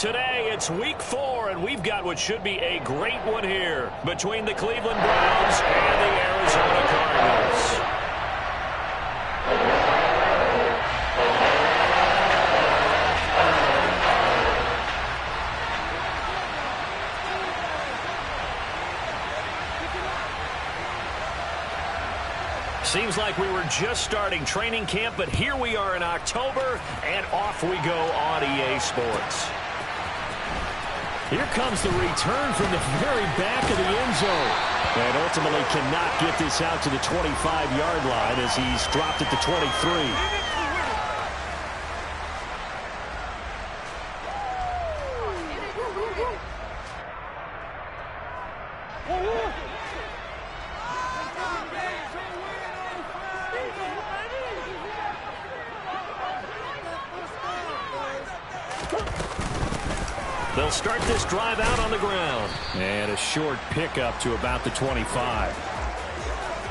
Today, it's week 4, and we've got what should be a great one here between the Cleveland Browns and the Arizona Cardinals. Seems like we were just starting training camp, but here we are in October, and off we go on EA Sports. Here comes the return from the very back of the end zone. And ultimately cannot get this out to the 25-yard line as he's dropped at the 23. They'll start this drive out on the ground. And a short pickup to about the 25.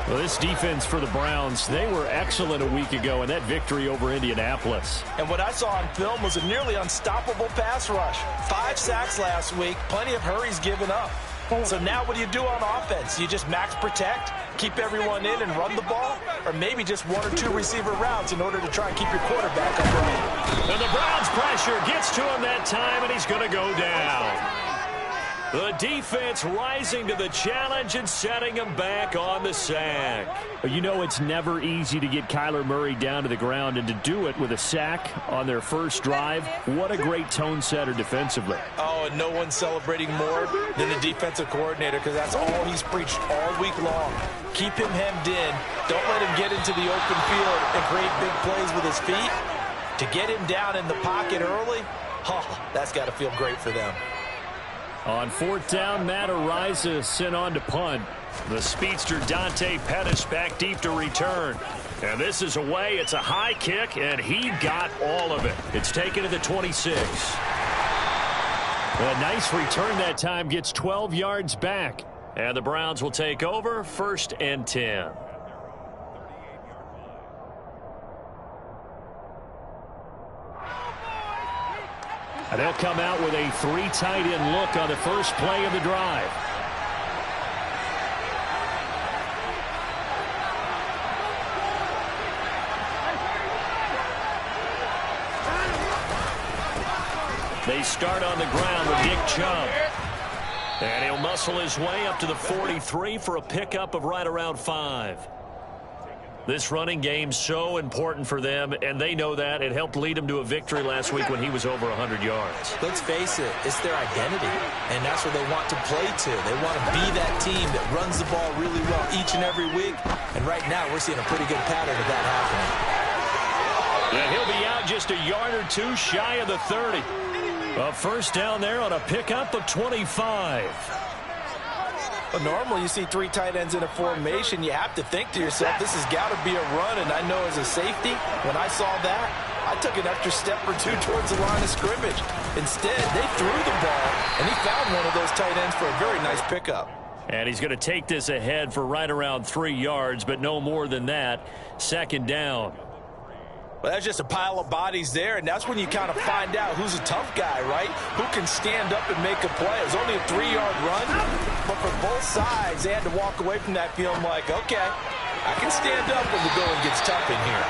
Well, this defense for the Browns, they were excellent a week ago in that victory over Indianapolis. And what I saw on film was a nearly unstoppable pass rush. 5 sacks last week, plenty of hurries given up. So now what do you do on offense? You just max protect, keep everyone in and run the ball, or maybe just 1 or 2 receiver routes in order to try and keep your quarterback upright. And the Browns pressure gets to him that time, and he's going to go down. The defense rising to the challenge and setting him back on the sack. You know it's never easy to get Kyler Murray down to the ground, and to do it with a sack on their first drive, what a great tone setter defensively. Oh, and no one's celebrating more than the defensive coordinator, because that's all he's preached all week long. Keep him hemmed in. Don't let him get into the open field and create big plays with his feet. To get him down in the pocket early, that's got to feel great for them. On 4th down, Matt Araiza sent on to punt. The speedster Dante Pettis back deep to return. And this is away. It's a high kick, and he got all of it. It's taken to the 26. A nice return that time, gets 12 yards back. And the Browns will take over, 1st and 10. And they'll come out with a 3 tight end look on the first play of the drive. They start on the ground with Nick Chubb. And he'll muscle his way up to the 43 for a pickup of right around 5. This running game's so important for them, and they know that. It helped lead them to a victory last week when he was over 100 yards. Let's face it, it's their identity, and that's what they want to play to. They want to be that team that runs the ball really well each and every week, and right now we're seeing a pretty good pattern of that happening. And he'll be out just a yard or 2 shy of the 30. A first down there on a pickup of 25. But normally you see 3 tight ends in a formation, you have to think to yourself, this has got to be a run, and I know as a safety, when I saw that, I took an extra step or 2 towards the line of scrimmage. Instead, they threw the ball, and he found one of those tight ends for a very nice pickup. And he's going to take this ahead for right around 3 yards, but no more than that. 2nd down. Well, that's just a pile of bodies there, and that's when you kind of find out who's a tough guy, right? Who can stand up and make a play. It was only a 3-yard run, but for both sides, they had to walk away from that feeling like, okay, I can stand up when the going gets tough in here.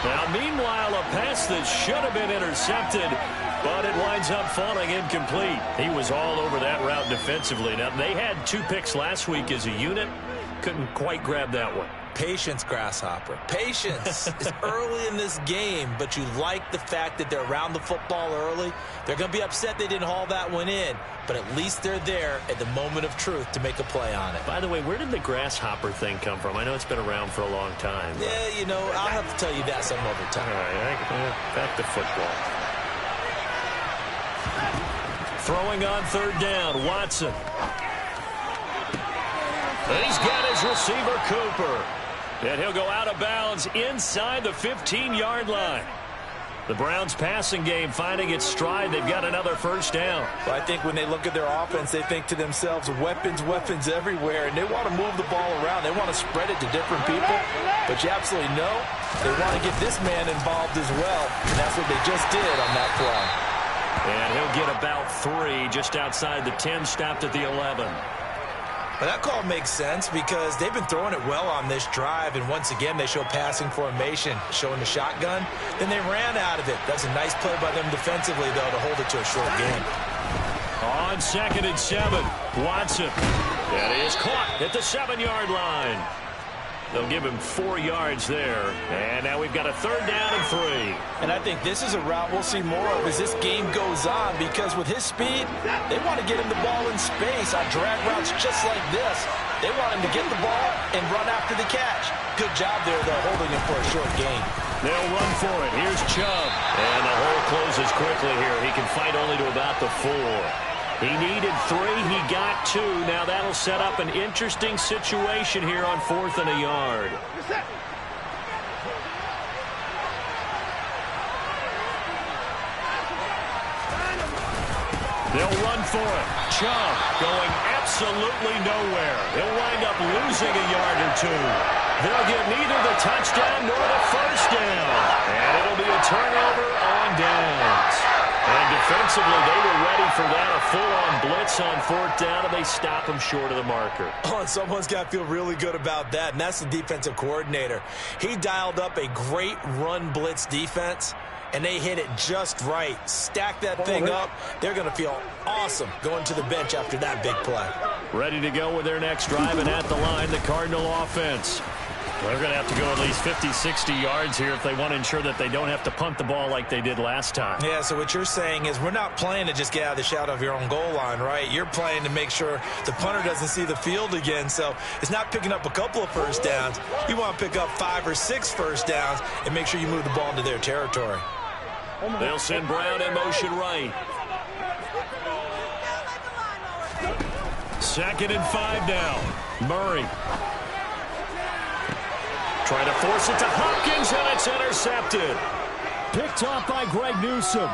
Now, meanwhile, a pass that should have been intercepted, but it winds up falling incomplete. He was all over that route defensively. Now, they had 2 picks last week as a unit. Couldn't quite grab that one. Patience, Grasshopper. Patience. It's early in this game, but you like the fact that they're around the football early. They're going to be upset they didn't haul that one in, but at least they're there at the moment of truth to make a play on it. By the way, where did the grasshopper thing come from? I know it's been around for a long time. But... yeah, you know, I'll have to tell you that some other time. All right, back to football. Throwing on 3rd down, Watson. He's got his receiver, Cooper. And he'll go out of bounds inside the 15-yard line. The Browns' passing game finding its stride. They've got another first down. Well, I think when they look at their offense, they think to themselves, weapons, weapons everywhere. And they want to move the ball around. They want to spread it to different people. But you absolutely know they want to get this man involved as well. And that's what they just did on that play. And he'll get about 3 just outside the 10, stopped at the 11. But that call makes sense because they've been throwing it well on this drive, and once again they show passing formation, showing the shotgun. Then they ran out of it. That's a nice play by them defensively, though, to hold it to a short game. On 2nd and 7, Watson. That is caught at the 7-yard line. They'll give him 4 yards there. And now we've got a 3rd down and 3. And I think this is a route we'll see more of as this game goes on, because with his speed, they want to get him the ball in space on drag routes just like this. They want him to get the ball and run after the catch. Good job there, though, holding him for a short gain. They'll run for it. Here's Chubb. And the hole closes quickly here. He can fight only to about the 4. He needed 3. He got 2. Now that'll set up an interesting situation here on 4th and a yard. They'll run for it. Chubb going absolutely nowhere. He'll wind up losing a yard or 2. They'll get neither the touchdown nor the 1st down. And it'll be a turnover on downs. And defensively, they were ready for that, a full-on blitz on 4th down, and they stop him short of the marker. Oh, and someone's got to feel really good about that, and that's the defensive coordinator. He dialed up a great run blitz defense, and they hit it just right. Stack that thing up. They're going to feel awesome going to the bench after that big play. Ready to go with their next drive, and at the line, the Cardinal offense. They're going to have to go at least 50, 60 yards here if they want to ensure that they don't have to punt the ball like they did last time. Yeah, so what you're saying is we're not playing to just get out of the shadow of your own goal line, right? You're playing to make sure the punter doesn't see the field again. So it's not picking up a couple of 1st downs. You want to pick up 5 or 6 1st downs and make sure you move the ball into their territory. They'll send Brown in motion right. 2nd and 5 now. Murray. Trying to force it to Hopkins, and it's intercepted. Picked off by Greg Newsome.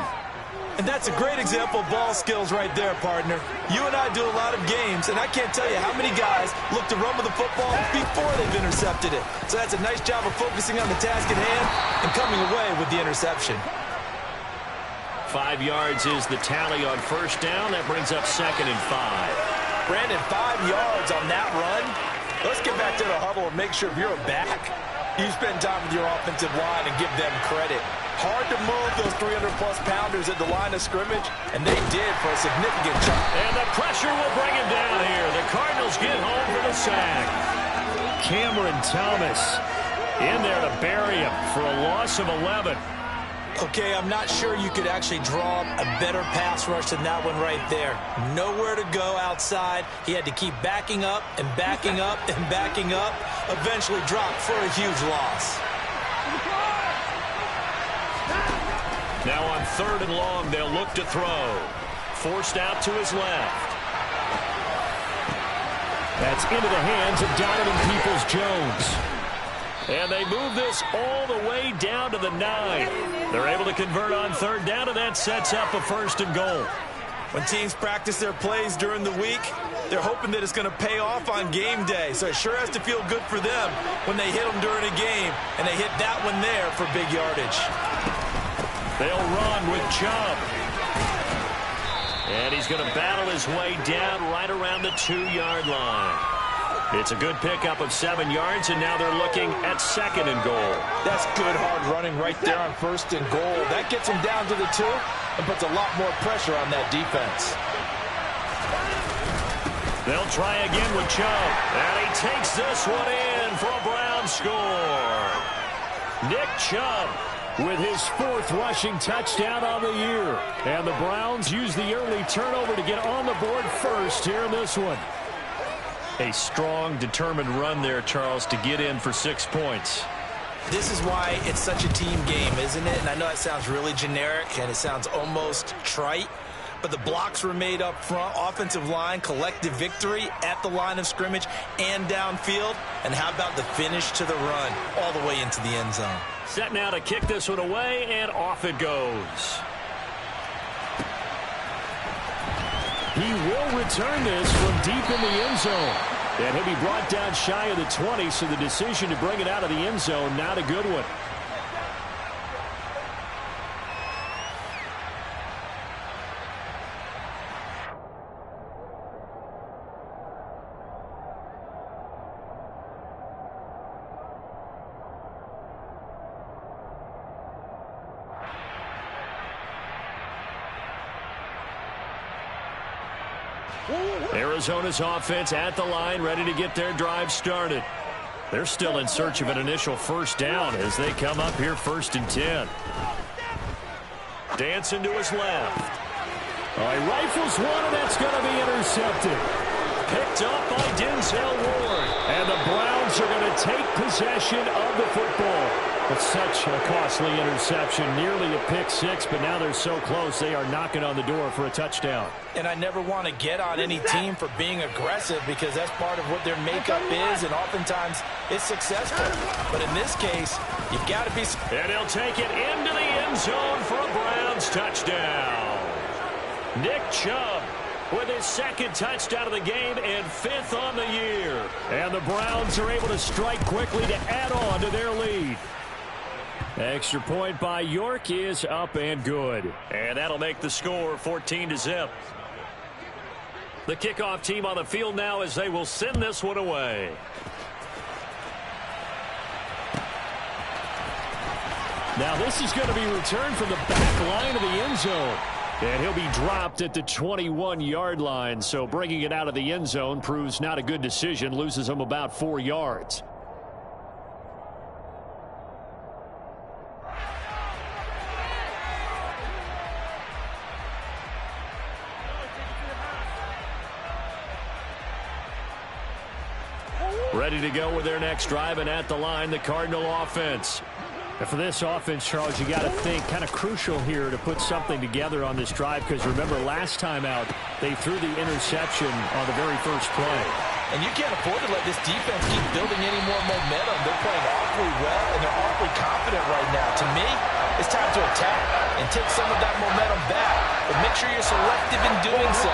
And that's a great example of ball skills right there, partner. You and I do a lot of games, and I can't tell you how many guys look to run with the football before they've intercepted it. So that's a nice job of focusing on the task at hand and coming away with the interception. 5 yards is the tally on 1st down. That brings up 2nd and 5. Brandon, 5 yards on that run. Let's get back to the huddle and make sure if you're a back, you spend time with your offensive line and give them credit. Hard to move those 300-plus pounders at the line of scrimmage, and they did for a significant chunk. And the pressure will bring him down here. The Cardinals get home for the sack. Cameron Thomas in there to bury him for a loss of 11. Okay, I'm not sure you could actually draw a better pass rush than that one right there. Nowhere to go outside. He had to keep backing up and backing up and backing up. Eventually dropped for a huge loss. Now on 3rd and long, they'll look to throw. Forced out to his left. That's into the hands of Donovan Peoples-Jones. And they move this all the way down to the 9. They're able to convert on 3rd down, and that sets up a 1st and goal. When teams practice their plays during the week, they're hoping that it's going to pay off on game day. So it sure has to feel good for them when they hit them during a game, and they hit that one there for big yardage. They'll run with Chubb. And he's going to battle his way down right around the 2-yard line. It's a good pickup of 7 yards, and now they're looking at 2nd and goal. That's good hard running right there on 1st and goal. That gets him down to the 2 and puts a lot more pressure on that defense. They'll try again with Chubb. And he takes this one in for a Brown score. Nick Chubb with his 4th rushing touchdown on the year. And the Browns use the early turnover to get on the board first here in this one. A strong, determined run there, Charles, to get in for 6 points. This is why it's such a team game, isn't it? And I know it sounds really generic and it sounds almost trite, but the blocks were made up front, offensive line, collective victory at the line of scrimmage and downfield. And how about the finish to the run all the way into the end zone? Set now to kick this one away, and off it goes. He will return this from deep in the end zone. And he'll be brought down shy of the 20, so the decision to bring it out of the end zone, not a good one. Arizona's offense at the line, ready to get their drive started. They're still in search of an initial first down as they come up here 1st and 10. Dancing to his left. All right, rifles one, and that's going to be intercepted. Picked up by Denzel Ward. And the Browns are going to take possession of the football. It's such a costly interception, nearly a pick six, but now they're so close they are knocking on the door for a touchdown. And I never want to get on any team for being aggressive because that's part of what their makeup is, and oftentimes it's successful. But in this case, you've got to be... And he'll take it into the end zone for a Browns touchdown. Nick Chubb with his 2nd touchdown of the game and 5th on the year. And the Browns are able to strike quickly to add on to their lead. Extra point by York is up and good. And that'll make the score 14-0. The kickoff team on the field now as they will send this one away. Now this is going to be returned from the back line of the end zone. And he'll be dropped at the 21-yard line. So bringing it out of the end zone proves not a good decision. Loses him about 4 yards. Ready to go with their next drive, and at the line, the Cardinal offense. And for this offense, Charles, you got to think kind of crucial here to put something together on this drive, because remember last time out, they threw the interception on the very first play. And you can't afford to let this defense keep building any more momentum. They're playing awfully well, and they're awfully confident right now. To me, it's time to attack and take some of that momentum back. But make sure you're selective in doing so.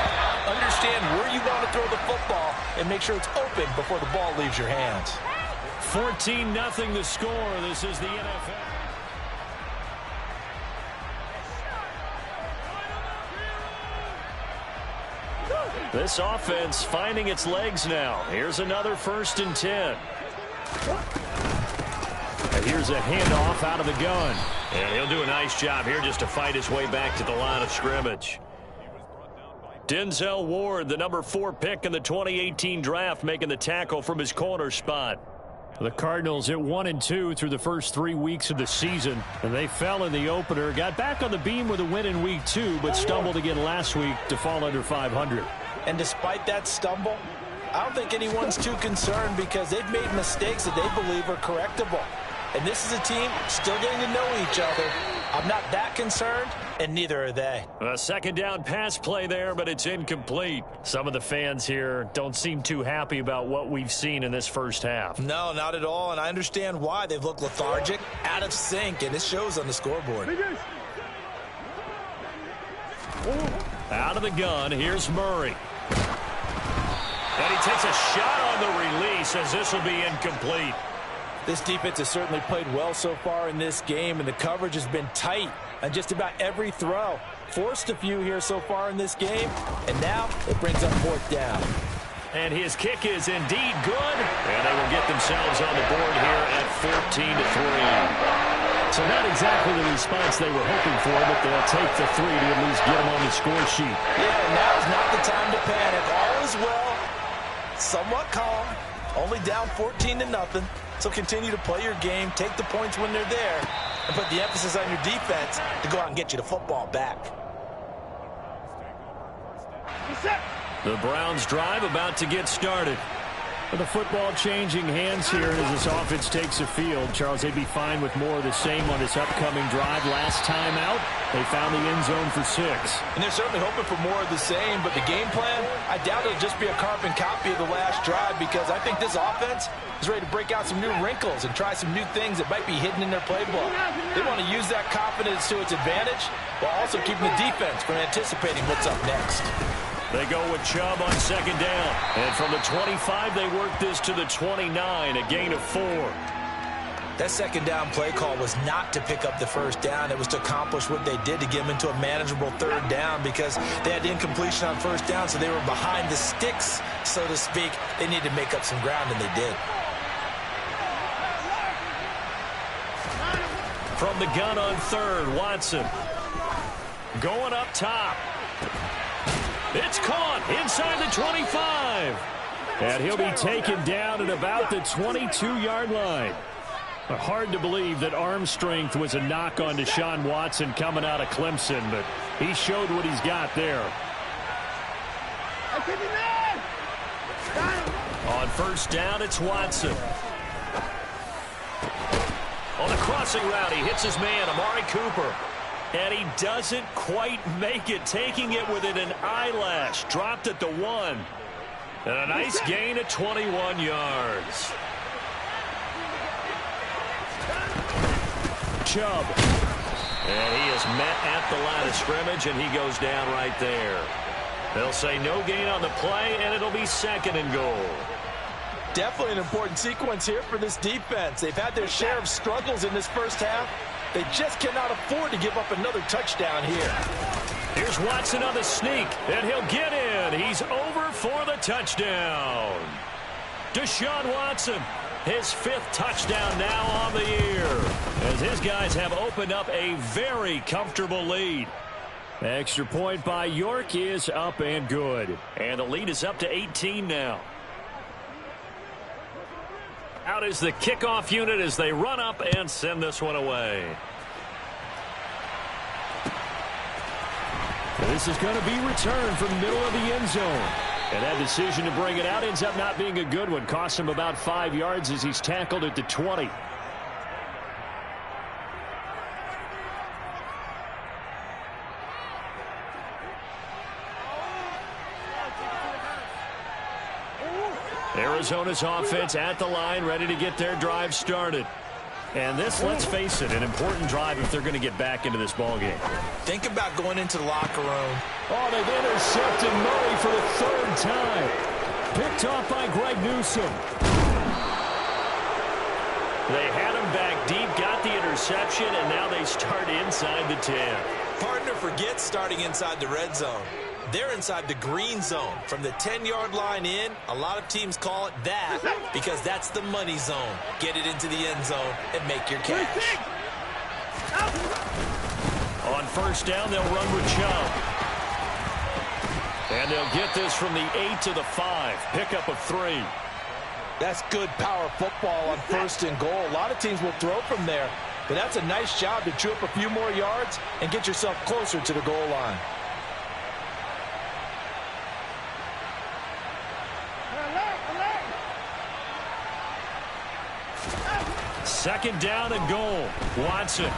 Understand where you want to throw the football and make sure it's open before the ball leaves your hands. 14-0 the score. This is the NFL. This offense finding its legs now. Here's another 1st and 10. And here's a handoff out of the gun. And he'll do a nice job here just to fight his way back to the line of scrimmage. Denzel Ward, the number 4 pick in the 2018 draft, making the tackle from his corner spot. The Cardinals at 1-2 through the first 3 weeks of the season, and they fell in the opener. Got back on the beam with a win in week 2, but stumbled again last week to fall under 500. And despite that stumble, I don't think anyone's too concerned because they've made mistakes that they believe are correctable. And this is a team still getting to know each other. I'm not that concerned, and neither are they. A 2nd down pass play there, but it's incomplete. Some of the fans here don't seem too happy about what we've seen in this first half. No, not at all, and I understand why. They've looked lethargic, out of sync, and it shows on the scoreboard. Out of the gun, here's Murray. And he takes a shot on the release as this will be incomplete. This defense has certainly played well so far in this game, and the coverage has been tight on just about every throw. Forced a few here so far in this game, and now it brings up 4th down. And his kick is indeed good, and they will get themselves on the board here at 14-3. So not exactly the response they were hoping for, but they'll take the 3 to at least get them on the score sheet. Yeah, now's not the time to panic. All is well, somewhat calm, only down 14-0. So continue to play your game, take the points when they're there, and put the emphasis on your defense to go out and get you the football back. The Browns drive about to get started. With the football changing hands here as this offense takes the field, Charles, they'd be fine with more of the same on this upcoming drive. Last time out, they found the end zone for 6. And they're certainly hoping for more of the same, but the game plan, I doubt it'll just be a carbon copy of the last drive because I think this offense is ready to break out some new wrinkles and try some new things that might be hidden in their playbook. They want to use that confidence to its advantage while also keeping the defense from anticipating what's up next. They go with Chubb on 2nd down. And from the 25, they work this to the 29, a gain of 4. That 2nd down play call was not to pick up the 1st down. It was to accomplish what they did to get them into a manageable 3rd down because they had incompletion on 1st down, so they were behind the sticks, so to speak. They needed to make up some ground, and they did. From the gun on 3rd, Watson. Going up top. It's caught inside the 25. And he'll be taken down at about the 22-yard line. Hard to believe that arm strength was a knock on Deshaun Watson coming out of Clemson, but he showed what he's got there. On first down, it's Watson. On the crossing route, he hits his man, Amari Cooper. And he doesn't quite make it, taking it within an eyelash. Dropped at the 1. And a nice gain at 21 yards. Chubb. And he is met at the line of scrimmage, and he goes down right there. They'll say no gain on the play, and it'll be second and goal. Definitely an important sequence here for this defense. They've had their share of struggles in this first half. They just cannot afford to give up another touchdown here. Here's Watson on the sneak, and he'll get in. He's over for the touchdown. Deshaun Watson, his 5th touchdown now on the year, as his guys have opened up a very comfortable lead. Extra point by York is up and good. And the lead is up to 18 now. Out is the kickoff unit as they run up and send this one away. This is going to be returned from the middle of the end zone. And that decision to bring it out ends up not being a good one. Costs him about 5 yards as he's tackled at the 20. Arizona's offense at the line, ready to get their drive started. And this, let's face it, an important drive if they're going to get back into this ballgame. Think about going into the locker room. Oh, they've intercepted Murray for the 3rd time. Picked off by Greg Newsome. They had him back deep, got the interception, and now they start inside the 10. Partner forgets starting inside the red zone. They're inside the green zone. From the 10-yard line in, a lot of teams call it that because that's the money zone. Get it into the end zone and make your cash. On first down, they'll run with Chubb. And they'll get this from the 8 to the 5. Pickup of 3. That's good power football on first and goal. A lot of teams will throw from there, but that's a nice job to chew up a few more yards and get yourself closer to the goal line. Second down and goal. Watson.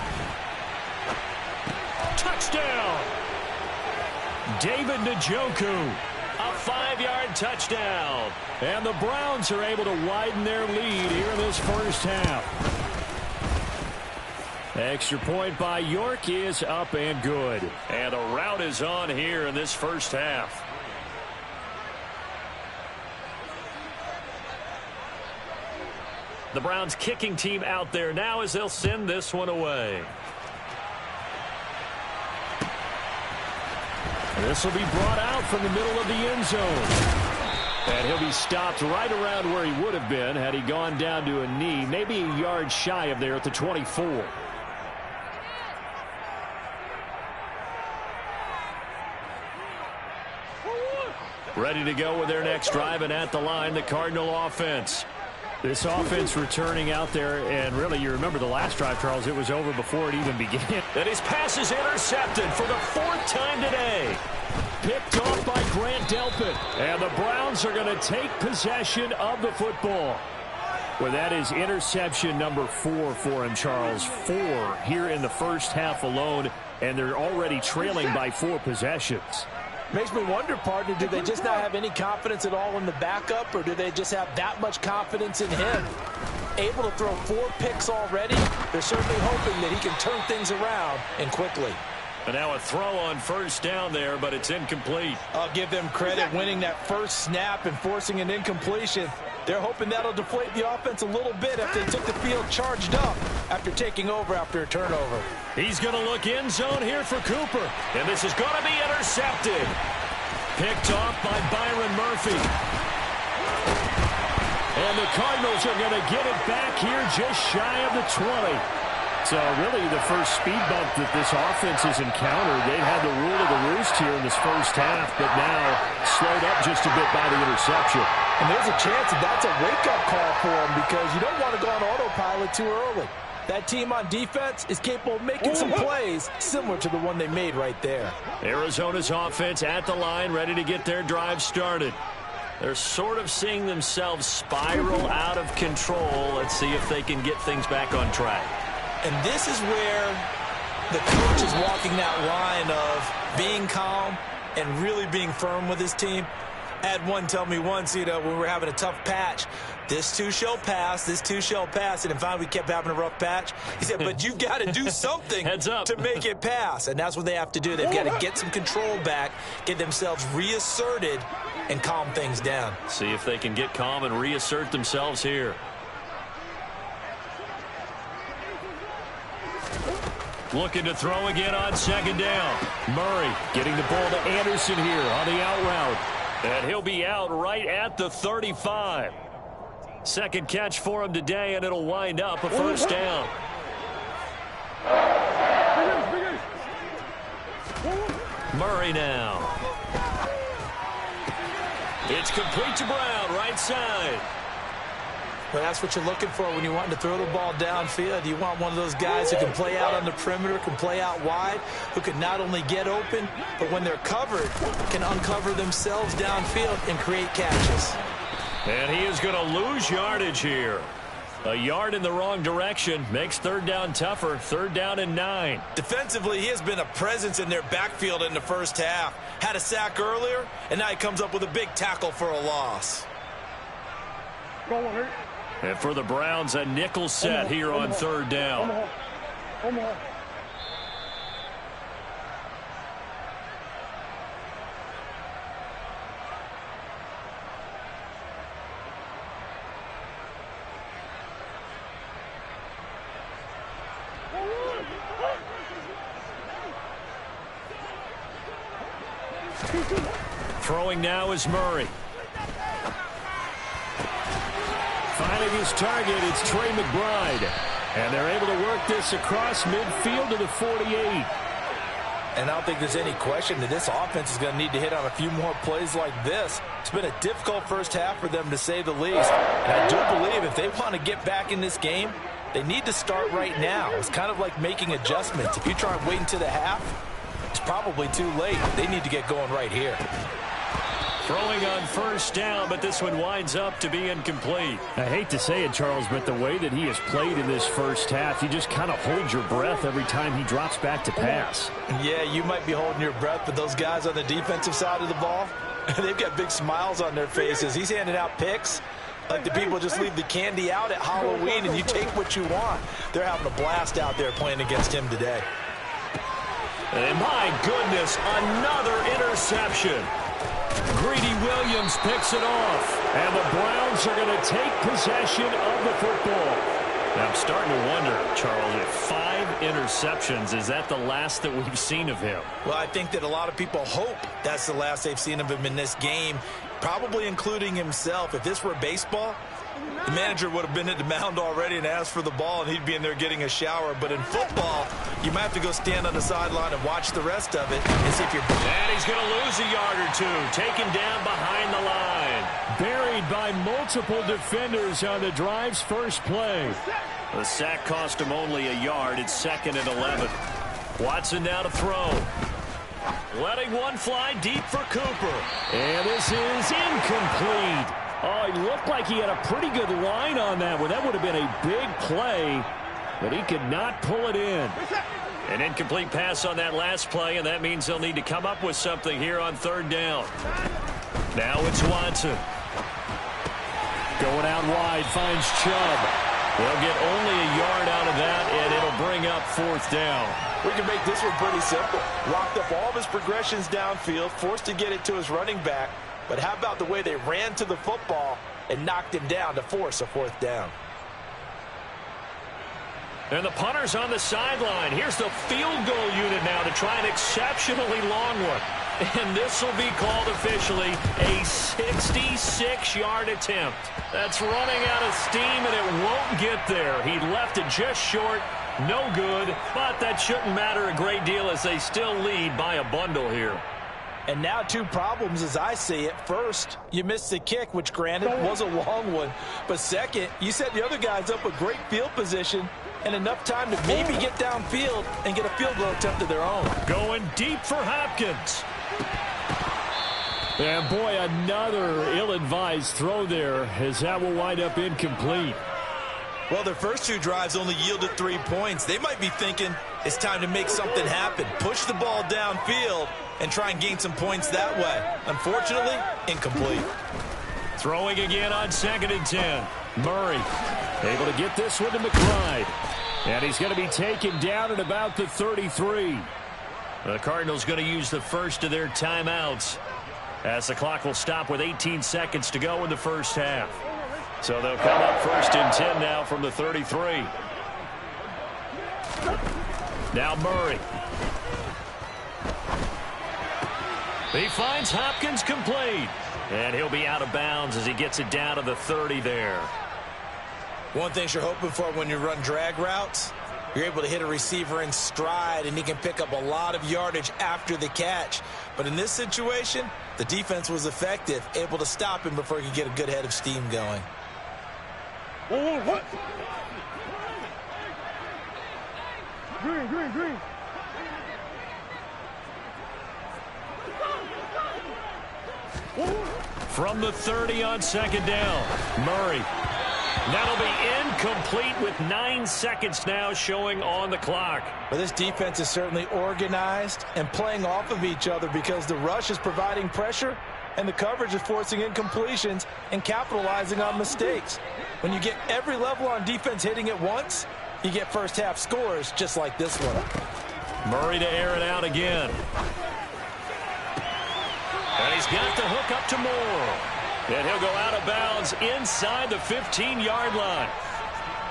Touchdown. David Njoku. A 5-yard touchdown. And the Browns are able to widen their lead here in this first half. Extra point by York is up and good. And a rout is on here in this first half. The Browns kicking team out there now as they'll send this one away. This will be brought out from the middle of the end zone. And he'll be stopped right around where he would have been had he gone down to a knee, maybe a yard shy of there at the 24. Ready to go with their next drive, and at the line, the Cardinal offense. This offense returning out there, and really, you remember the last drive, Charles, it was over before it even began. And his pass is intercepted for the 4th time today. Picked off by Grant Delpit. And the Browns are going to take possession of the football. Well, that is interception number 4 for him, Charles. 4 here in the first half alone, and they're already trailing by 4 possessions. Makes me wonder, partner, do they just not have any confidence at all in the backup, or do they just have that much confidence in him? Able to throw 4 picks already, they're certainly hoping that he can turn things around and quickly. And now a throw on first down there, but it's incomplete. I'll give them credit winning that first snap and forcing an incompletion. They're hoping that'll deflate the offense a little bit if they took the field charged up after taking over after a turnover. He's going to look end zone here for Cooper. And this is going to be intercepted. Picked off by Byron Murphy. And the Cardinals are going to get it back here just shy of the 20. So really the first speed bump that this offense has encountered. They've had the rule of the roost here in this first half, but now slowed up just a bit by the interception. And there's a chance that that's a wake-up call for them because you don't want to go on autopilot too early. That team on defense is capable of making some plays similar to the one they made right there. Arizona's offense at the line, ready to get their drive started. They're sort of seeing themselves spiral out of control. Let's see if they can get things back on track. And this is where the coach is walking that line of being calm and really being firm with his team. I had one tell me once, when we were having a tough patch, this too shall pass, this too shall pass. And finally we kept having a rough patch. He said, but you've got to do something Heads up. to make it pass. And that's what they have to do. They've got to get some control back, get themselves reasserted, and calm things down. See if they can get calm and reassert themselves here. Looking to throw again on second down. Murray getting the ball to Anderson here on the out route. And he'll be out right at the 35. Second catch for him today, and it'll wind up a first down. Murray now. It's complete to Brown, right side. Well, that's what you're looking for when you want to throw the ball downfield. You want one of those guys who can play out on the perimeter, can play out wide, who can not only get open, but when they're covered, can uncover themselves downfield and create catches. And he is going to lose yardage here. A yard in the wrong direction makes third down tougher. Third down and 9. Defensively, he has been a presence in their backfield in the first half. Had a sack earlier, and now he comes up with a big tackle for a loss. And for the Browns, a nickel set here on third down. Throwing now is Murray. Finding his target, it's Trey McBride. And they're able to work this across midfield to the 48. And I don't think there's any question that this offense is going to need to hit on a few more plays like this. It's been a difficult first half for them, to say the least. And I do believe if they want to get back in this game, they need to start right now. It's kind of like making adjustments. If you try and wait until the half, it's probably too late. They need to get going right here. Throwing on first down, but this one winds up to be incomplete. I hate to say it, Charles, but the way that he has played in this first half, you just kind of hold your breath every time he drops back to pass. Yeah, you might be holding your breath, but those guys on the defensive side of the ball, they've got big smiles on their faces. He's handing out picks like the people just leave the candy out at Halloween and you take what you want. They're having a blast out there playing against him today. And my goodness, another interception. Greedy Williams picks it off. And the Browns are going to take possession of the football. Now I'm starting to wonder, Charles, if 5 interceptions, is that the last that we've seen of him? Well, I think that a lot of people hope that's the last they've seen of him in this game, probably including himself. If this were baseball, the manager would have been at the mound already and asked for the ball, and he'd be in there getting a shower. But in football, you might have to go stand on the sideline and watch the rest of it and see if you're... And he's going to lose a yard or two, taken down behind the line. Buried by multiple defenders on the drive's first play. The sack cost him only a yard. It's 2nd and 11. Watson now to throw. Letting one fly deep for Cooper. And this is incomplete. Oh, he looked like he had a pretty good line on that one. That would have been a big play, but he could not pull it in. An incomplete pass on that last play, and that means they'll need to come up with something here on third down. Now it's Watson. Going out wide, finds Chubb. They'll get only a yard out of that, and it'll bring up 4th down. We can make this one pretty simple. Locked up all of his progressions downfield, forced to get it to his running back. But how about the way they ran to the football and knocked him down to force a 4th down? And the punter's on the sideline. Here's the field goal unit now to try an exceptionally long one. And this will be called officially a 66-yard attempt. That's running out of steam, and it won't get there. He left it just short, No good, but that shouldn't matter a great deal as they still lead by a bundle here. And now two problems as I see it. First, you missed the kick, which granted was a long one. But second, you set the other guys up with great field position and enough time to maybe get downfield and get a field goal attempt of their own. Going deep for Hopkins. And boy, another ill-advised throw there as that will wind up incomplete. Well, their first two drives only yielded 3 points. They might be thinking it's time to make something happen. Push the ball downfield and try and gain some points that way. Unfortunately, incomplete. Throwing again on 2nd and 10. Murray able to get this one to McBride. And he's going to be taken down at about the 33. The Cardinals going to use the first of their timeouts as the clock will stop with 18 seconds to go in the first half. So they'll come up 1st and 10 now from the 33. Now Murray. He finds Hopkins complete. And he'll be out of bounds as he gets it down to the 30 there. One thing you're hoping for when you run drag routes, you're able to hit a receiver in stride, and he can pick up a lot of yardage after the catch. But in this situation, the defense was effective, able to stop him before he could get a good head of steam going. What? Green. From the 30 on 2nd down, Murray. That'll be incomplete with 9 seconds now showing on the clock. Well, this defense is certainly organized and playing off of each other because the rush is providing pressure and the coverage is forcing incompletions and capitalizing on mistakes. When you get every level on defense hitting at once, you get first half scores just like this one. Murray to air it out again. And he's got the hook up to Moore. And he'll go out of bounds inside the 15-yard line.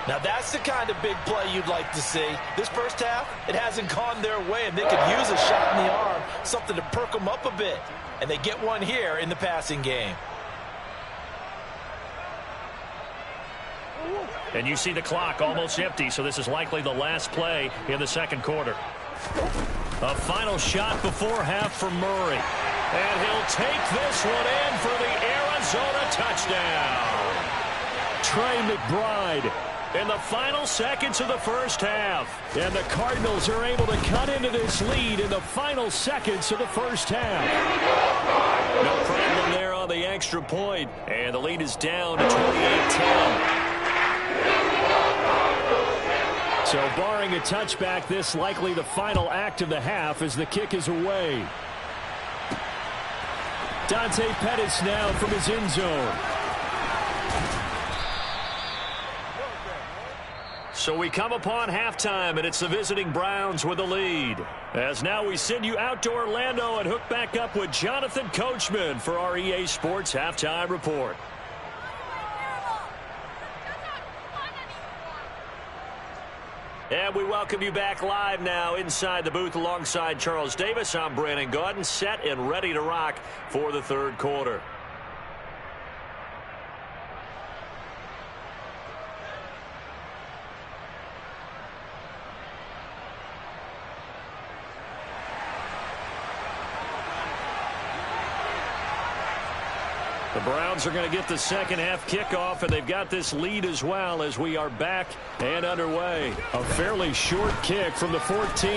Now that's the kind of big play you'd like to see. This first half, it hasn't gone their way, and they could use a shot in the arm, something to perk them up a bit. And they get one here in the passing game. And you see the clock almost empty, so this is likely the last play in the second quarter. A final shot before half for Murray. And he'll take this one in for the Arizona touchdown. Trey McBride In the final seconds of the first half. And the Cardinals are able to cut into this lead in the final seconds of the first half. No problem there on the extra point. And the lead is down to 28-10. So barring a touchback, this likely the final act of the half as the kick is away. Dante Pettis now from his end zone. So we come upon halftime, and it's the visiting Browns with the lead. As now we send you out to Orlando and hook back up with Jonathan Coachman for our EA Sports Halftime Report. And we welcome you back live now inside the booth alongside Charles Davis. I'm Brandon Gaudin, set and ready to rock for the third quarter. The Browns are going to get the second half kickoff, and they've got this lead as well as we are back and underway. A fairly short kick from the 14.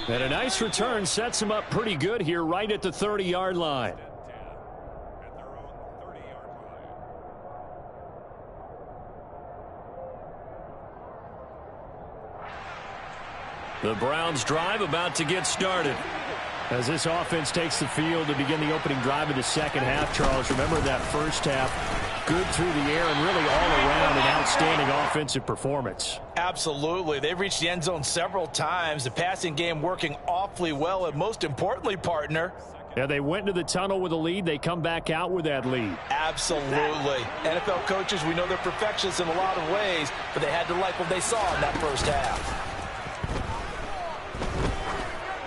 And a nice return sets him up pretty good here right at the 30-yard line. The Browns drive about to get started. As this offense takes the field to begin the opening drive of the second half, Charles, remember that first half, good through the air and really all around an outstanding offensive performance. Absolutely. They've reached the end zone several times. The passing game working awfully well, and most importantly, partner, yeah, they went into the tunnel with a lead. They come back out with that lead. Absolutely. NFL coaches, we know they're perfectionists in a lot of ways, but they had to like what they saw in that first half.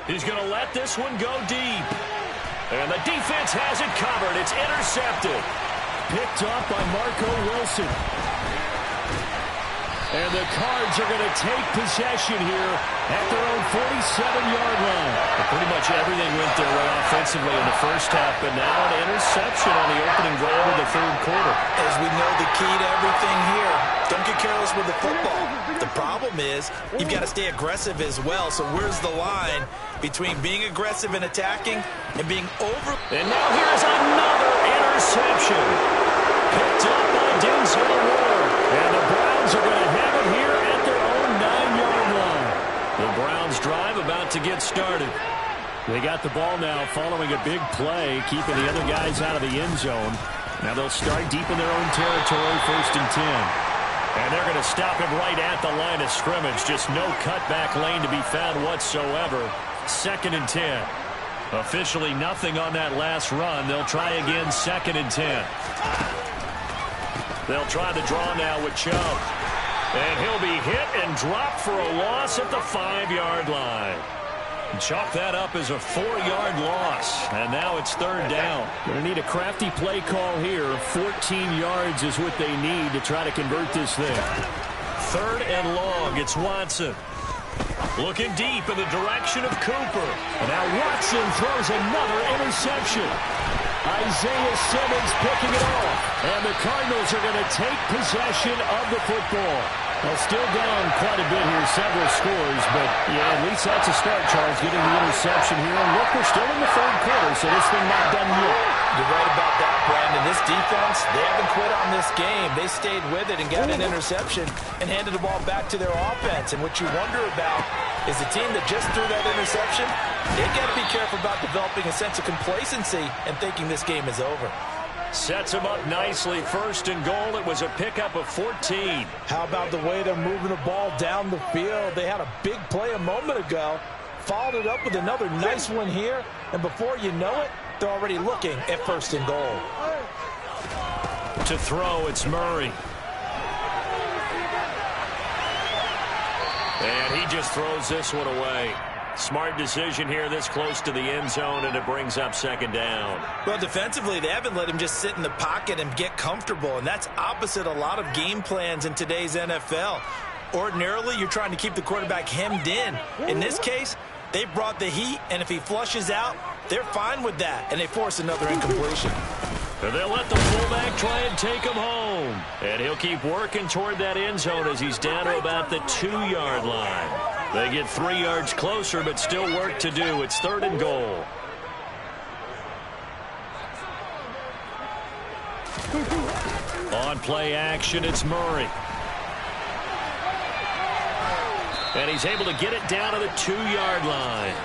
He's going to let this one go deep. And the defense has it covered. It's intercepted. Picked up by Marco Wilson. And the Cards are going to take possession here at their own 47-yard line. But pretty much everything went their way offensively in the first half, but now an interception on the opening drive of the third quarter. As we know, the key to everything here, don't get careless with the football. The problem is you've got to stay aggressive as well. So where's the line between being aggressive and attacking and being over? And now here's another interception. Picked up by Denzel Ward. And the Browns are going to have it here at their own 9-yard line. The Browns drive about to get started. They got the ball now following a big play, keeping the other guys out of the end zone. Now they'll start deep in their own territory, 1st and 10. And they're going to stop him right at the line of scrimmage. Just no cutback lane to be found whatsoever. 2nd and 10. Officially nothing on that last run. They'll try again, 2nd and 10. They'll try the draw now with Chubb. And he'll be hit and dropped for a loss at the 5-yard line. Chalk that up as a 4-yard loss. And now it's 3rd down. Going to need a crafty play call here. 14 yards is what they need to try to convert this thing. 3rd and long. It's Watson. Looking deep in the direction of Cooper. And now Watson throws another interception. Isaiah Simmons picking it off. And the Cardinals are going to take possession of the football. Well, still down quite a bit here, several scores, but yeah, at least that's a start, Charles, getting the interception here. And look, we're still in the 3rd quarter, so this thing not done yet. You're right about that, Brandon. This defense, they haven't quit on this game. They stayed with it and got an interception and handed the ball back to their offense. And what you wonder about is the team that just threw that interception, they got to be careful about developing a sense of complacency and thinking this game is over. Sets him up nicely. 1st and goal. It was a pickup of 14. How about the way they're moving the ball down the field? They had a big play a moment ago, followed it up with another nice one here, and before you know it, they're already looking at 1st and goal. To throw, it's Murray. And he just throws this one away. Smart decision here this close to the end zone, and it brings up 2nd down. Well, defensively, they haven't let him just sit in the pocket and get comfortable, and that's opposite a lot of game plans in today's NFL. Ordinarily, you're trying to keep the quarterback hemmed in. In this case, they brought the heat, and if he flushes out, they're fine with that, and they force another incompletion. And they'll let the fullback try and take him home. And he'll keep working toward that end zone as he's down to about the 2-yard line. They get 3 yards closer, but still work to do. It's 3rd and goal. On play action, it's Murray. And he's able to get it down to the 2-yard line.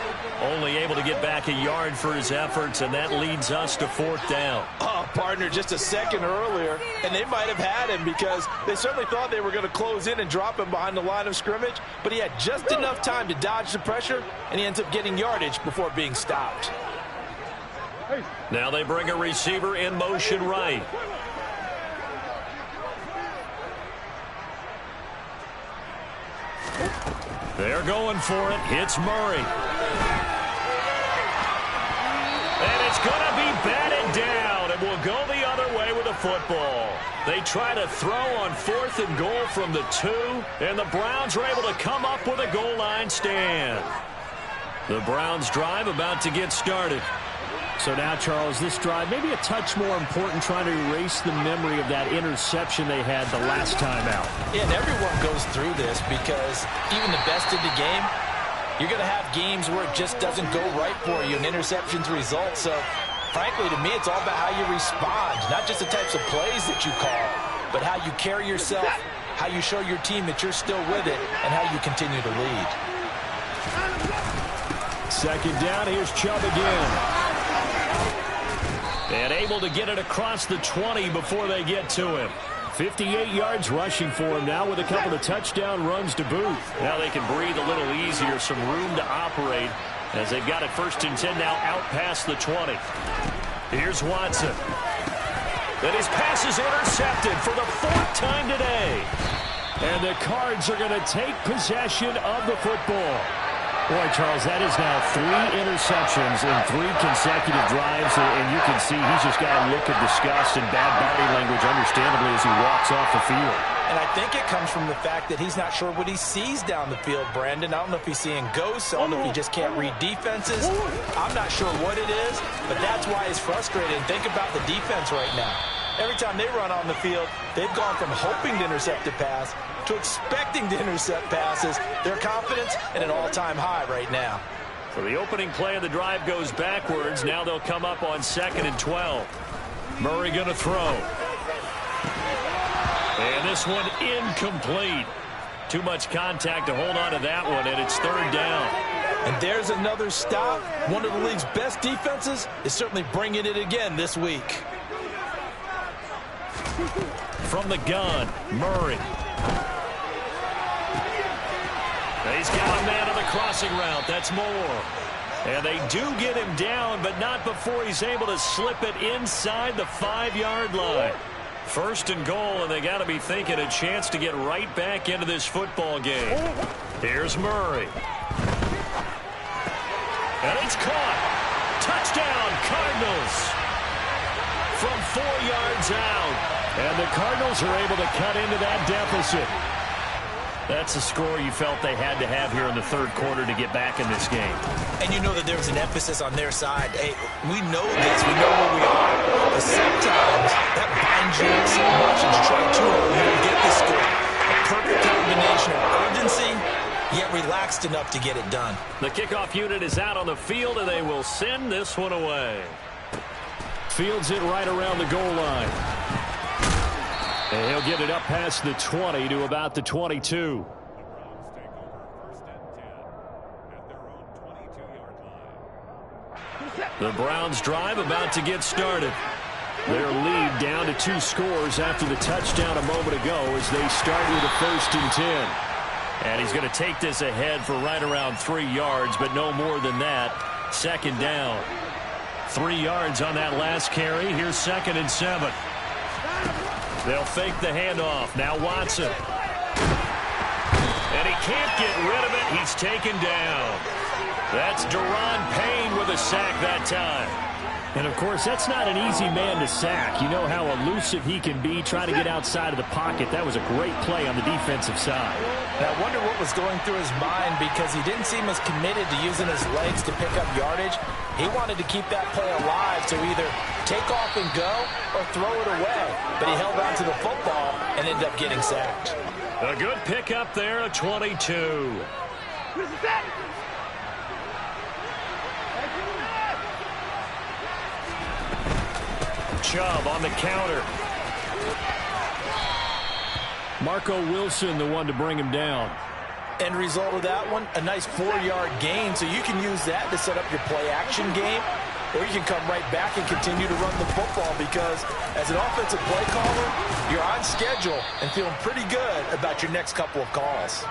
Only able to get back a yard for his efforts, and that leads us to 4th down. Oh, partner, just a second earlier, and they might have had him because they certainly thought they were going to close in and drop him behind the line of scrimmage, but he had just enough time to dodge the pressure, and he ends up getting yardage before being stopped. Now they bring a receiver in motion right. They're going for it. It's Murray. And it's going to be batted down, and will go the other way with the football. They try to throw on 4th and goal from the 2, and the Browns are able to come up with a goal line stand. The Browns drive about to get started. So now, Charles, this drive maybe a touch more important, trying to erase the memory of that interception they had the last time out. Yeah, and everyone goes through this because even the best in the game, you're going to have games where it just doesn't go right for you and interceptions result. So, frankly, to me, it's all about how you respond, not just the types of plays that you call, but how you carry yourself, how you show your team that you're still with it, and how you continue to lead. 2nd down, here's Chubb again. And able to get it across the 20 before they get to him. 58 yards rushing for him now with a couple of touchdown runs to boot. Now they can breathe a little easier, some room to operate as they've got it 1st and 10 now out past the 20. Here's Watson. And his pass is intercepted for the 4th time today. And the Cards are going to take possession of the football. Boy, Charles, that is now 3 interceptions in 3 consecutive drives, and you can see he's just got a look of disgust and bad body language, understandably, as he walks off the field. And I think it comes from the fact that he's not sure what he sees down the field, Brandon. I don't know if he's seeing ghosts. I don't know if he just can't read defenses. I'm not sure what it is, but that's why he's frustrated. And think about the defense right now. Every time they run on the field, they've gone from hoping to intercept a pass to expecting to intercept passes. Their confidence at an all-time high right now. So the opening play of the drive goes backwards. Now they'll come up on 2nd and 12. Murray going to throw. And this one incomplete. Too much contact to hold on to that one, and it's 3rd down. And there's another stop. One of the league's best defenses is certainly bringing it again this week. From the gun, Murray. He's got a man on the crossing route. That's Moore. And they do get him down, but not before he's able to slip it inside the 5-yard line. 1st and goal, and they got to be thinking a chance to get right back into this football game. Here's Murray. And it's caught. Touchdown, Cardinals. From 4 yards out. And the Cardinals are able to cut into that deficit. That's a score you felt they had to have here in the 3rd quarter to get back in this game. And you know that there's an emphasis on their side. Hey, we know this. We know where we are. But sometimes that binds you up so much and you try too hard to get the score. A perfect combination of urgency, yet relaxed enough to get it done. The kickoff unit is out on the field, and they will send this one away. Fields it right around the goal line. And he'll get it up past the 20 to about the 22. The Browns drive about to get started. Their lead down to 2 scores after the touchdown a moment ago as they start with a 1st and 10. And he's going to take this ahead for right around 3 yards, but no more than that. 2nd down. 3 yards on that last carry. Here's 2nd and 7. They'll fake the handoff. Now Watson. And he can't get rid of it. He's taken down. That's Daron Payne with a sack that time. And, of course, that's not an easy man to sack. You know how elusive he can be, try to get outside of the pocket. That was a great play on the defensive side. And I wonder what was going through his mind because he didn't seem as committed to using his legs to pick up yardage. He wanted to keep that play alive to either take off and go or throw it away. But he held on to the football and ended up getting sacked. A good pickup there, a 22. Chubb on the counter. Marco Wilson, the one to bring him down. End result of that one, a nice 4-yard gain. So you can use that to set up your play-action game, or you can come right back and continue to run the football because as an offensive play caller, you're on schedule and feeling pretty good about your next couple of calls.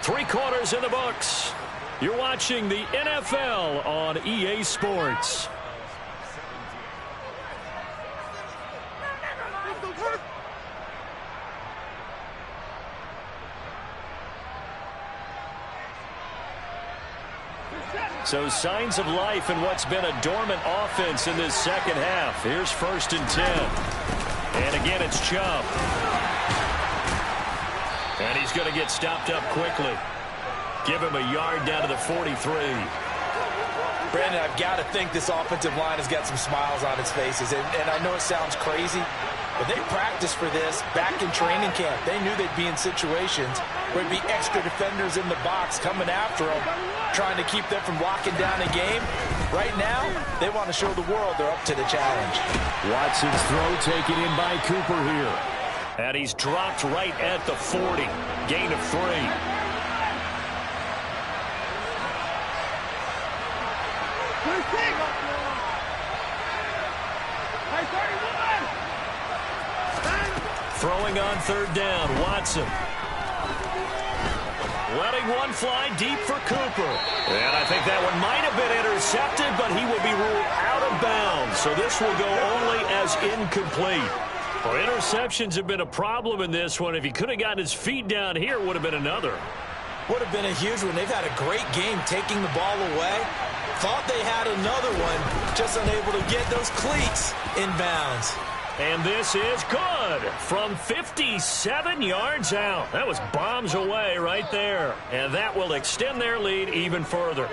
3 quarters in the books. You're watching the NFL on EA Sports. So signs of life in what's been a dormant offense in this 2nd half. Here's 1st and 10. And again, it's Chubb. And he's going to get stopped up quickly. Give him a yard down to the 43. Brandon, I've got to think this offensive line has got some smiles on its faces. And I know it sounds crazy, but they practiced for this back in training camp. They knew they'd be in situations where it'd be extra defenders in the box coming after them, trying to keep them from locking down a game. Right now, they want to show the world they're up to the challenge. Watson's throw taken in by Cooper here. And he's dropped right at the 40. Gain of 3. Throwing on 3rd down, Watson. Letting one fly deep for Cooper. And I think that one might have been intercepted, but he will be ruled out of bounds. So this will go only as incomplete. Well, interceptions have been a problem in this one. If he could have gotten his feet down here, it would have been another. Would have been a huge one. They've had a great game taking the ball away. Thought they had another one, just unable to get those cleats in bounds. And this is good from 57 yards out. That was bombs away right there. And that will extend their lead even further.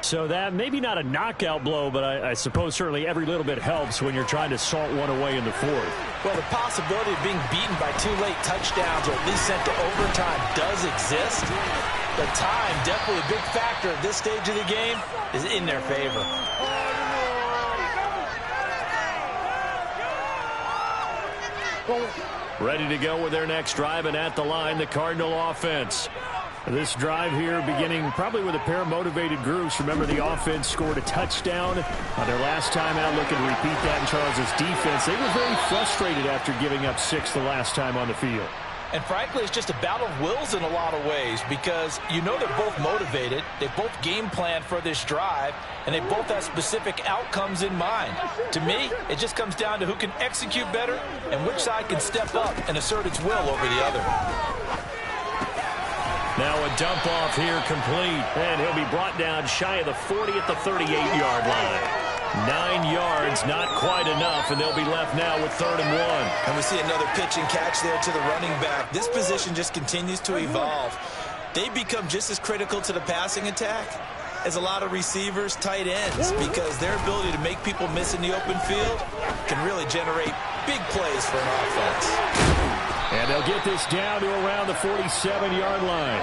So that maybe not a knockout blow, but I suppose certainly every little bit helps when you're trying to salt one away in the fourth. Well, the possibility of being beaten by 2 late touchdowns or at least sent to overtime does exist. But time, definitely a big factor at this stage of the game, is in their favor. Ready to go with their next drive, and at the line, the Cardinal offense. This drive here beginning probably with a pair of motivated groups. Remember, the offense scored a touchdown on their last time out. Looking to repeat that in Charles' defense. They were very frustrated after giving up 6 the last time on the field. And frankly, it's just a battle of wills in a lot of ways because you know they're both motivated. They both game plan for this drive, and they both have specific outcomes in mind. To me, it just comes down to who can execute better and which side can step up and assert its will over the other. Now a dump off here complete, and he'll be brought down shy of the 40 at the 38-yard line. 9 yards, not quite enough, and they'll be left now with 3rd and 1. And we see another pitch and catch there to the running back. This position just continues to evolve. They become just as critical to the passing attack as a lot of receivers, tight ends, because their ability to make people miss in the open field can really generate big plays for an offense. And they'll get this down to around the 47-yard line.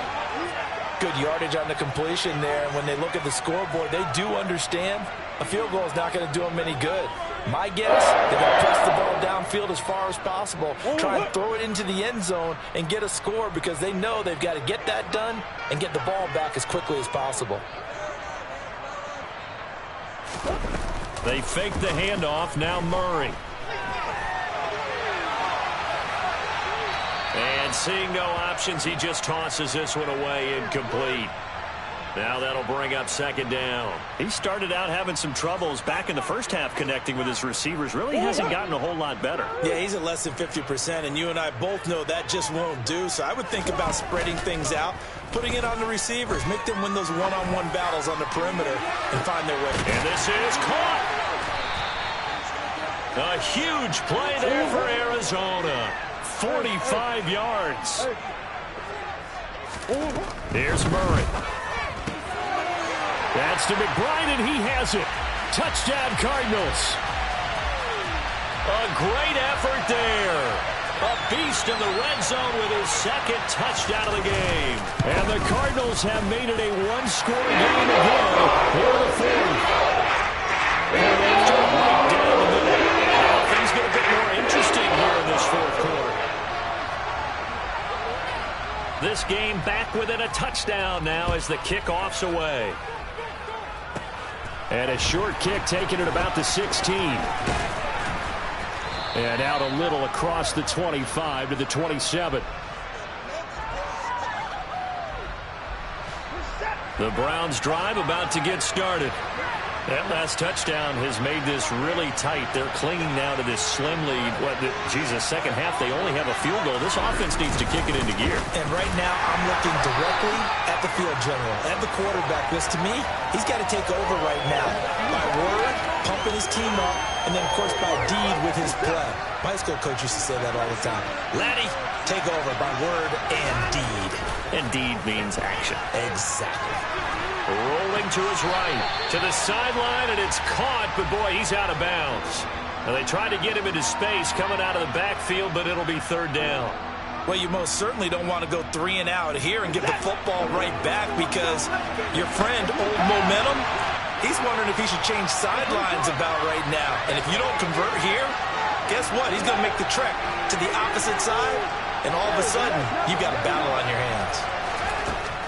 Good yardage on the completion there, and when they look at the scoreboard, they do understand a field goal is not going to do them any good. My guess, they're going to press the ball downfield as far as possible, try and throw it into the end zone and get a score because they know they've got to get that done and get the ball back as quickly as possible. They fake the handoff, now Murray. And seeing no options, he just tosses this one away, incomplete. Now that'll bring up 2nd down. He started out having some troubles back in the first half connecting with his receivers. Really hasn't gotten a whole lot better. Yeah, he's at less than 50%, and you and I both know that just won't do. So I would think about spreading things out, putting it on the receivers, make them win those one-on-one battles on the perimeter and find their way. And this is caught. A huge play there for Arizona. 45 yards. Here's Murray. That's to McBride, and he has it. Touchdown, Cardinals. A great effort there. A beast in the red zone with his 2nd touchdown of the game. And the Cardinals have made it a one-score game again for the 4th. And after right down the middle, now things get a bit more interesting here in this 4th quarter. This game back within a touchdown now as the kickoff's away. And a short kick taken at about the 16. And out a little across the 25 to the 27. The Browns drive about to get started. That last touchdown has made this really tight. They're clinging now to this slim lead. Second half, they only have a field goal. This offense needs to kick it into gear. And right now, I'm looking directly at the field general, at the quarterback. Because to me, he's got to take over right now. By word, pumping his team up, and then, of course, by deed with his play. My high school coach used to say that all the time. Laddie, take over by word and deed. And deed means action. Exactly. Rolling to his right, to the sideline, and it's caught, but boy, he's out of bounds. Now they tried to get him into space coming out of the backfield, but it'll be 3rd down. Well, you most certainly don't want to go 3 and out here and give the football right back because your friend, Old Momentum, he's wondering if he should change sidelines about right now. And if you don't convert here, guess what? He's going to make the trek to the opposite side, and all of a sudden, you've got a battle on your hands.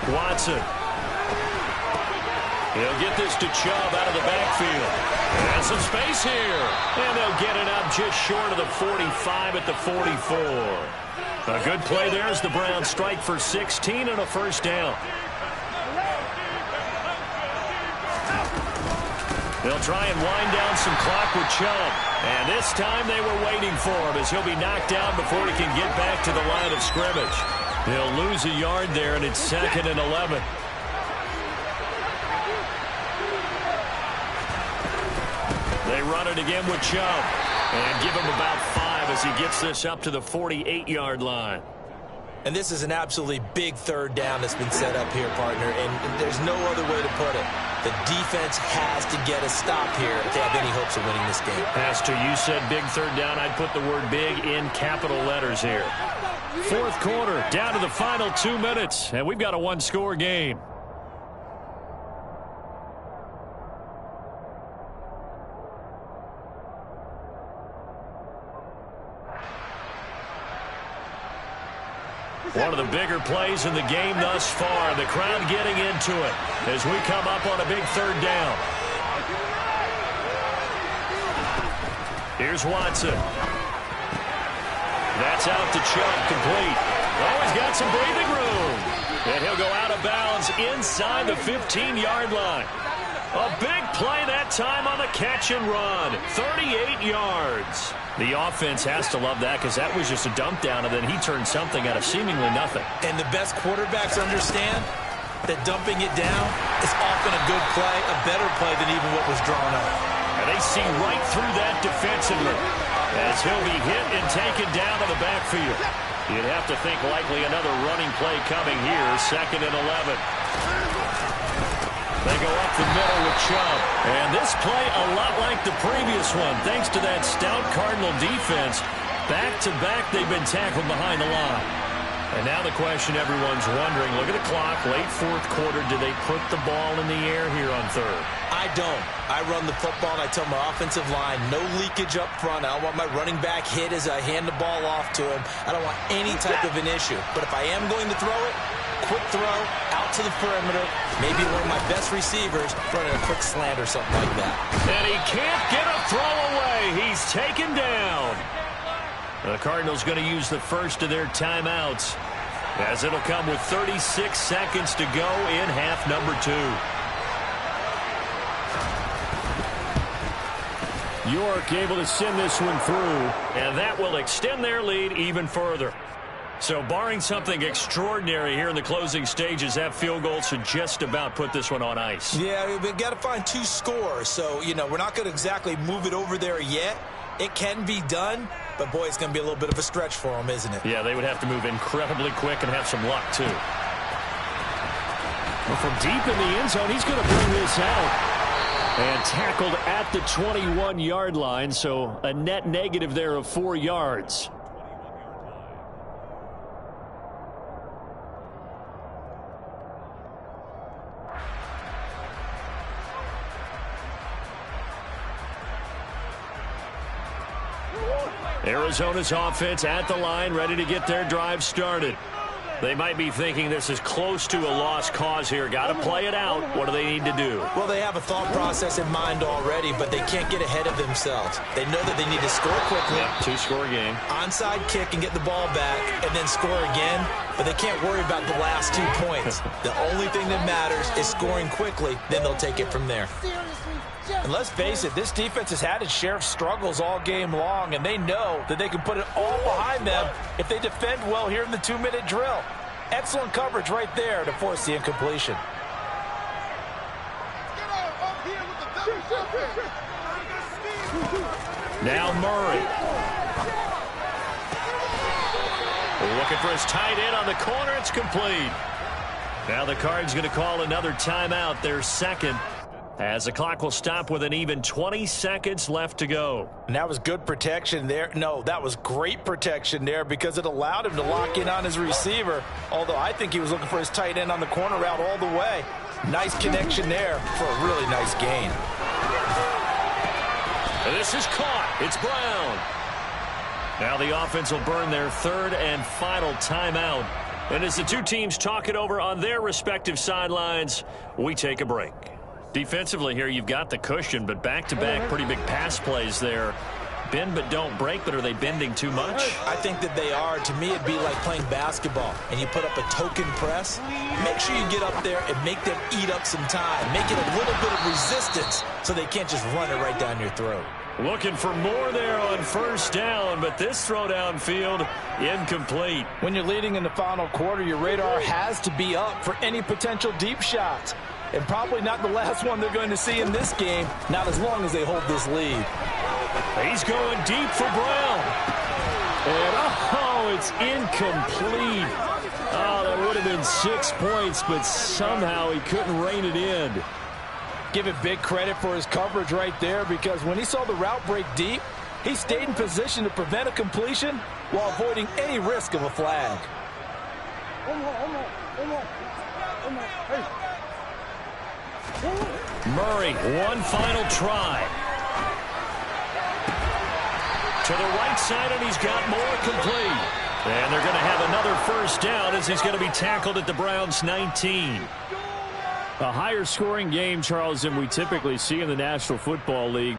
Watson. He'll get this to Chubb out of the backfield. And some space here. And they'll get it up just short of the 45 at the 44. A good play there as the Browns strike for 16 and a 1st down. They'll try and wind down some clock with Chubb. And this time they were waiting for him as he'll be knocked down before he can get back to the line of scrimmage. They'll lose a yard there, and it's 2nd and 11. They run it again with Chubb. And give him about 5 as he gets this up to the 48-yard line. And this is an absolutely big third down that's been set up here, partner, and there's no other way to put it. The defense has to get a stop here if they have any hopes of winning this game. Pastor, you said big third down. I'd put the word big in capital letters here. 4th quarter, down to the final 2 minutes, and we've got a one-score game. One of the bigger plays in the game thus far. The crowd getting into it as we come up on a big third down. Here's Watson. That's out to Chubb, complete. Oh, he's got some breathing room. And he'll go out of bounds inside the 15-yard line. A big play that time on the catch and run. 38 yards. The offense has to love that because that was just a dump down, and then he turned something out of seemingly nothing. And the best quarterbacks understand that dumping it down is often a good play, a better play than even what was drawn up. And they see right through that defensively as he'll be hit and taken down to the backfield. You'd have to think likely another running play coming here. 2nd and 11. They go up the middle with Chubb. And this play a lot like the previous one. Thanks to that stout Cardinal defense. Back-to-back, they've been tackled behind the line. And now the question everyone's wondering, look at the clock, late 4th quarter, do they put the ball in the air here on 3rd? I don't. I run the football, and I tell my offensive line, no leakage up front. I don't want my running back hit as I hand the ball off to him. I don't want any type of an issue. But if I am going to throw it, quick throw, out to the perimeter, maybe one of my best receivers running a quick slant or something like that. And he can't get a throw away. He's taken down. The Cardinals going to use the first of their timeouts as it'll come with 36 seconds to go in half number 2. York able to send this one through, and that will extend their lead even further. So barring something extraordinary here in the closing stages, that field goal should just about put this one on ice. Yeah, we've got to find 2 scores. So, you know, we're not going to exactly move it over there yet. It can be done, but, boy, it's going to be a little bit of a stretch for them, isn't it? Yeah, they would have to move incredibly quick and have some luck, too. Well, from deep in the end zone, he's going to bring this out. And tackled at the 21-yard line, so a net negative there of 4 yards. Arizona's offense at the line, ready to get their drive started. They might be thinking this is close to a lost cause here. Got to play it out. What do they need to do? Well, they have a thought process in mind already, but they can't get ahead of themselves. They know that they need to score quickly. Yep, 2-score game. Onside kick and get the ball back and then score again, but they can't worry about the last 2 points. The only thing that matters is scoring quickly, then they'll take it from there. And let's face it, this defense has had its share of struggles all game long, and they know that they can put it all behind them if they defend well here in the 2-minute drill. Excellent coverage right there to force the incompletion. Now Murray. Looking for his tight end on the corner. It's complete. Now the Cards going to call another timeout, their second, as the clock will stop with an even 20 seconds left to go. And that was good protection there. No, that was great protection there because it allowed him to lock in on his receiver, although I think he was looking for his tight end on the corner route all the way. Nice connection there for a really nice gain. And this is caught. It's Brown. Now the offense will burn their 3rd and final timeout. And as the 2 teams talk it over on their respective sidelines, we take a break. Defensively here, you've got the cushion, but back-to-back pretty big pass plays there bend but don't break, but are they bending too much? I think that they are. To me, it'd be like playing basketball, and you put up a token press. Make sure you get up there and make them eat up some time. Make it a little bit of resistance so they can't just run it right down your throat. Looking for more there on first down, but this throw downfield incomplete. When you're leading in the final quarter, your radar has to be up for any potential deep shots. And probably not the last one they're going to see in this game, not as long as they hold this lead. He's going deep for Brown. And, oh, it's incomplete. Oh, that would have been 6 points, but somehow he couldn't rein it in. Give it big credit for his coverage right there, because when he saw the route break deep, he stayed in position to prevent a completion while avoiding any risk of a flag. Murray, one final try. To the right side, and he's got more complete. And they're going to have another first down as he's going to be tackled at the Browns' 19. A higher scoring game, Charles, than we typically see in the National Football League.